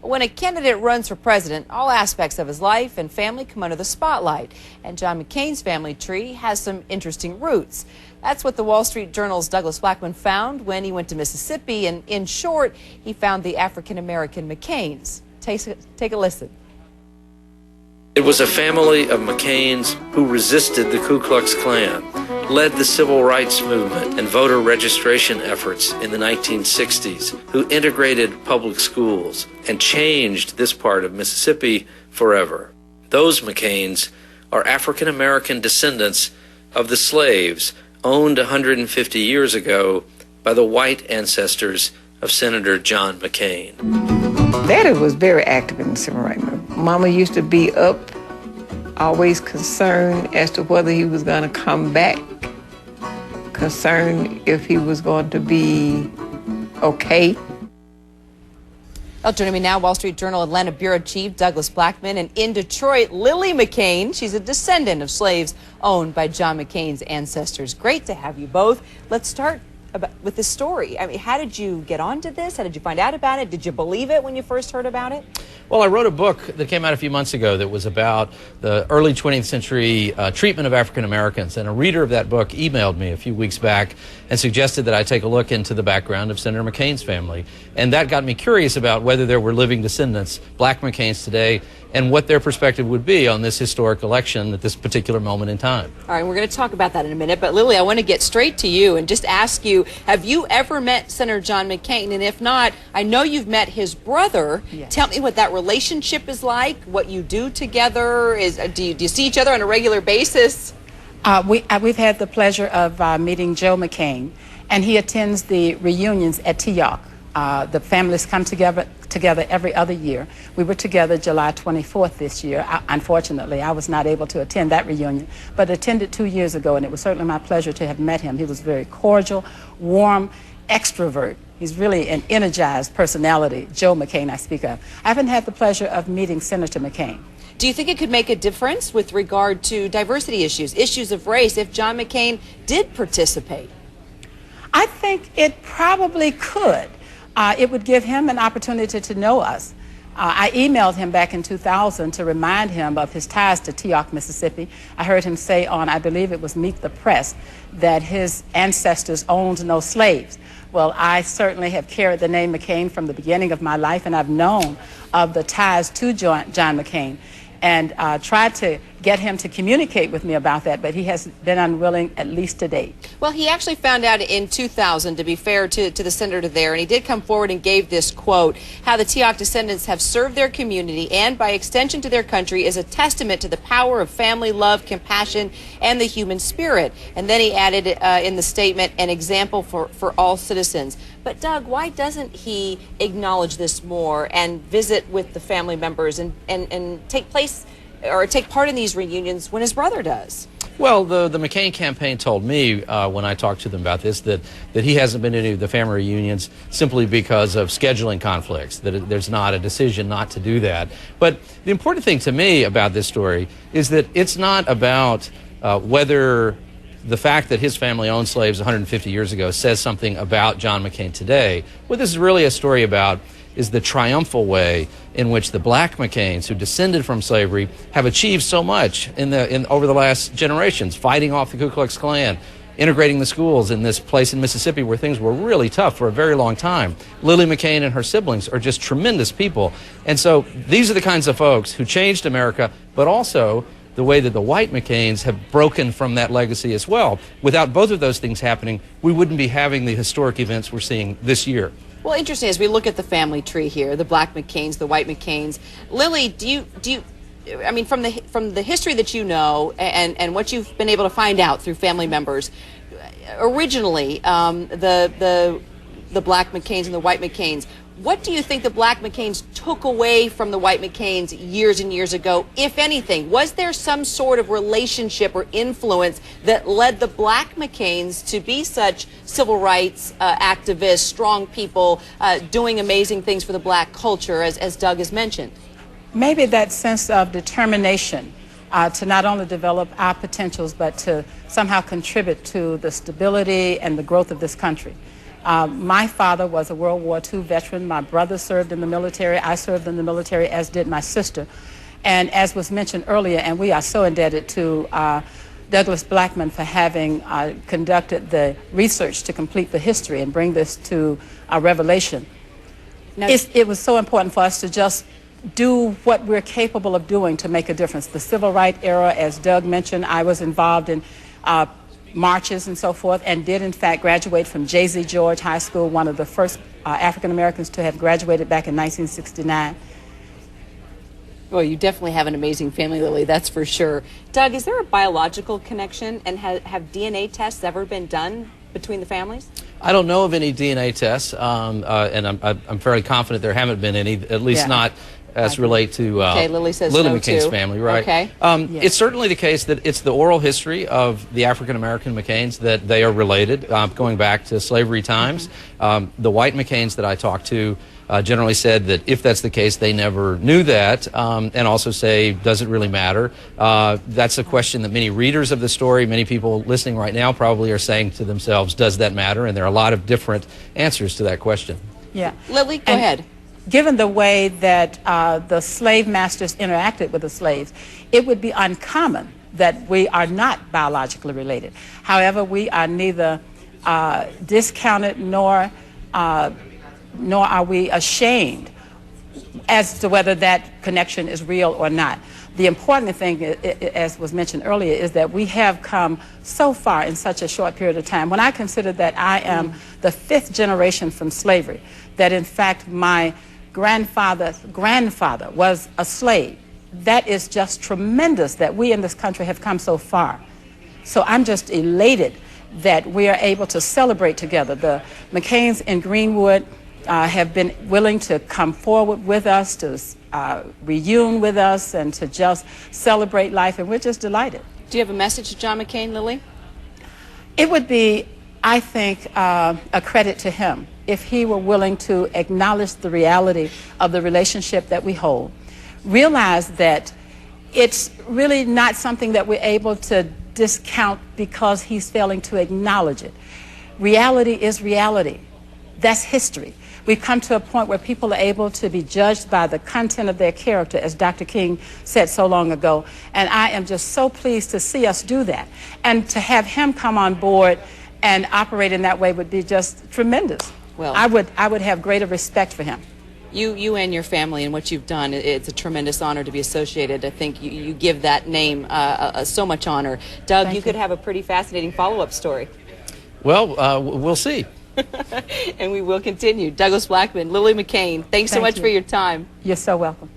When a candidate runs for president, all aspects of his life and family come under the spotlight. And John McCain's family tree has some interesting roots. That's what the Wall Street Journal's Douglas Blackmon found when he went to Mississippi. And in short, he found the African-American McCains. Take a listen. It was a family of McCains who resisted the Ku Klux Klan, led the civil rights movement and voter registration efforts in the 1960s, who integrated public schools and changed this part of Mississippi forever. Those McCains are African-American descendants of the slaves owned 150 years ago by the white ancestors of Senator John McCain. Daddy was very active in the civil rights movement. Mama used to be up, always concerned as to whether he was going to come back, concerned if he was going to be okay. Well, joining me now, Wall Street Journal Atlanta Bureau Chief Douglas Blackmon, and in Detroit, Lillie McCain. She's a descendant of slaves owned by John McCain's ancestors. Great to have you both. Let's start with this story. I mean, how did you get onto this? How did you find out about it? Did you believe it when you first heard about it? Well, I wrote a book that came out a few months ago that was about the early 20th century treatment of African Americans, and a reader of that book emailed me a few weeks back and suggested that I take a look into the background of Senator McCain's family. And that got me curious about whether there were living descendants, black McCains today, and what their perspective would be on this historic election at this particular moment in time. All right, we're going to talk about that in a minute, but Lillie, I want to get straight to you and just ask you, have you ever met Senator John McCain? And if not, I know you've met his brother. Yes. Tell me what that relationship is like, what you do together. Do you see each other on a regular basis? We've had the pleasure of meeting Joe McCain, and he attends the reunions at TEOC. The families come together every other year. We were together July 24th this year. Unfortunately, I was not able to attend that reunion, but attended 2 years ago, and it was certainly my pleasure to have met him. He was very cordial, warm, extrovert. He's really an energized personality, Joe McCain I speak of. I haven't had the pleasure of meeting Senator McCain. Do you think it could make a difference with regard to diversity issues of race, if John McCain did participate? I think it probably could. It would give him an opportunity to know us. I emailed him back in 2000 to remind him of his ties to TEOC, Mississippi. I heard him say on, I believe it was Meet the Press, that his ancestors owned no slaves. Well, I certainly have carried the name McCain from the beginning of my life, and I've known of the ties to John McCain, and tried to get him to communicate with me about that, but he has been unwilling, at least to date. Well, he actually found out in 2000, to be fair to the senator there, and he did come forward and gave this quote, how the TEOC descendants have served their community and by extension to their country is a testament to the power of family love, compassion, and the human spirit. And then he added in the statement, an example for all citizens. But Doug, why doesn't he acknowledge this more and visit with the family members and take part in these reunions when his brother does? Well, the McCain campaign told me when I talked to them about this that he hasn't been to any of the family reunions simply because of scheduling conflicts, that there's not a decision not to do that. But the important thing to me about this story is that it's not about whether the fact that his family owned slaves 150 years ago says something about John McCain today. What this is really a story about is the triumphal way in which the black McCains, who descended from slavery, have achieved so much over the last generations, fighting off the Ku Klux Klan, integrating the schools in this place in Mississippi where things were really tough for a very long time. Lillie McCain and her siblings are just tremendous people. And so these are the kinds of folks who changed America, but also the way that the white McCains have broken from that legacy as well. Without both of those things happening, we wouldn't be having the historic events we're seeing this year. Well, interesting, as we look at the family tree here, the black McCains, the white McCains. Lillie, do you I mean, from the history that you know and what you've been able to find out through family members, originally the black McCains and the white McCains, what do you think the black McCains took away from the white McCains years and years ago, if anything? Was there some sort of relationship or influence that led the black McCains to be such civil rights activists, strong people, doing amazing things for the black culture, as Doug has mentioned? Maybe that sense of determination to not only develop our potentials, but to somehow contribute to the stability and the growth of this country. My father was a World War II veteran. My brother served in the military. I served in the military, as did my sister. And as was mentioned earlier, and we are so indebted to Douglas Blackmon for having conducted the research to complete the history and bring this to our revelation. Now, it was so important for us to just do what we're capable of doing to make a difference. The civil rights era, as Doug mentioned, I was involved in marches and so forth, and did in fact graduate from J.Z. George High School, one of the first African Americans to have graduated back in 1969. Well, you definitely have an amazing family, Lillie, that's for sure. Doug, is there a biological connection, and have DNA tests ever been done between the families? I don't know of any DNA tests, and I'm fairly confident there haven't been any, at least not as relate to Lillie says Lillie no McCain's too. family, right? Okay. It's certainly the case that it's the oral history of the African American McCains that they are related, going back to slavery times. The white McCains that I talked to generally said that if that's the case, they never knew that, and also say, does it really matter? That's a question that many readers of the story, many people listening right now probably are saying to themselves, does that matter? And there are a lot of different answers to that question. Yeah. Lillie, go ahead. Given the way that the slave masters interacted with the slaves, it would be uncommon that we are not biologically related. However, we are neither discounted nor are we ashamed as to whether that connection is real or not. The important thing, as was mentioned earlier, is that we have come so far in such a short period of time. When I consider that I am the 5th generation from slavery, that in fact my grandfather's grandfather was a slave, that is just tremendous that we in this country have come so far. So I'm just elated that we are able to celebrate together. The McCains in Greenwood have been willing to come forward with us, to reunion with us, and to just celebrate life, and we're just delighted. Do you have a message to John McCain, Lillie? It would be, I think, a credit to him if he were willing to acknowledge the reality of the relationship that we hold. Realize that it's really not something that we're able to discount because he's failing to acknowledge it. Reality is reality. That's history. We've come to a point where people are able to be judged by the content of their character, as Dr. King said so long ago. And I am just so pleased to see us do that. And to have him come on board and operate in that way would be just tremendous. Well, I would have greater respect for him. You and your family and what you've done, it's a tremendous honor to be associated. I think you give that name so much honor. Doug, you could have a pretty fascinating follow-up story. Well, we'll see. And we will continue. Douglas Blackmon, Lillie McCain, thanks so much for your time. You're so welcome.